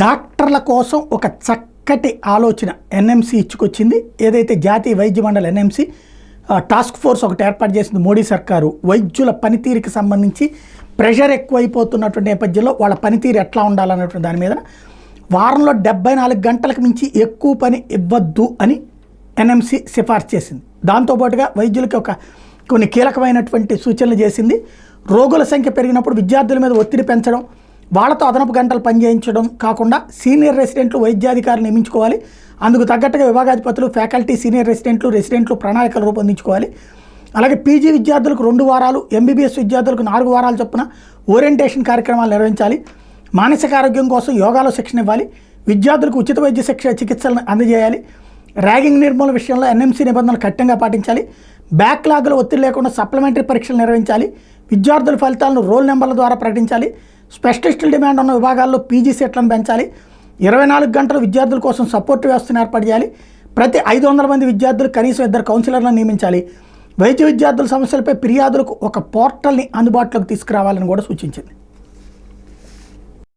డాక్టర్ల కోసం ఒక చక్కటి ఆలోచన ఎన్ఎంసీ ఇచ్చుకొచ్చింది. ఏదైతే జాతీయ వైద్య మండలి ఎన్ఎంసీ టాస్క్ ఫోర్స్ ఒకటి ఏర్పాటు చేసింది మోడీ సర్కారు. వైద్యుల పనితీరుకి సంబంధించి ప్రెషర్ ఎక్కువైపోతున్నటువంటి నేపథ్యంలో వాళ్ళ పనితీరు ఎట్లా ఉండాలన్నటువంటి దాని మీద వారంలో 74 గంటలకు మించి ఎక్కువ పని ఇవ్వద్దు అని ఎన్ఎంసీ సిఫార్సు చేసింది. దాంతోపాటుగా వైద్యులకి కొన్ని కీలకమైనటువంటి సూచనలు చేసింది. రోగుల సంఖ్య పెరిగినప్పుడు విద్యార్థుల మీద ఒత్తిడి పెంచడం, వాళ్ళతో అదనపు గంటలు పనిచేయించడం కాకుండా సీనియర్ రెసిడెంట్లు వైద్యాధికారులు నియమించుకోవాలి. అందుకు తగ్గట్టుగా విభాగాధిపతులు, ఫ్యాకల్టీ, సీనియర్ రెసిడెంట్లు ప్రణాళికలు రూపొందించుకోవాలి. అలాగే పీజీ విద్యార్థులకు 2 వారాలు, ఎంబీబీఎస్ విద్యార్థులకు 4 వారాల చొప్పున ఓరియంటేషన్ కార్యక్రమాలు నిర్వహించాలి. మానసిక ఆరోగ్యం కోసం యోగాలో శిక్షణ ఇవ్వాలి. విద్యార్థులకు ఉచిత వైద్య చికిత్సలను అందజేయాలి. ర్యాగింగ్ నిర్మూలన విషయంలో ఎన్ఎంసీ నిబంధనలు కఠినంగా పాటించాలి. బ్యాక్లాగ్లో ఒత్తిడి లేకుండా సప్లిమెంటరీ పరీక్షలు నిర్వహించాలి. విద్యార్థుల ఫలితాలను రోల్ నెంబర్ల ద్వారా ప్రకటించాలి. స్పెషలిస్టుల డిమాండ్ ఉన్న విభాగాల్లో పీజీ సీట్లను పెంచాలి. 24 గంటలు విద్యార్థుల కోసం సపోర్ట్ వ్యవస్థను ఏర్పాటు చేయాలి. ప్రతి 500 మంది విద్యార్థులు కనీసం 2 కౌన్సిలర్లను నియమించాలి. వైద్య విద్యార్థుల సమస్యలపై ఫిర్యాదులకు ఒక పోర్టల్ని అందుబాటులోకి తీసుకురావాలని కూడా సూచించింది.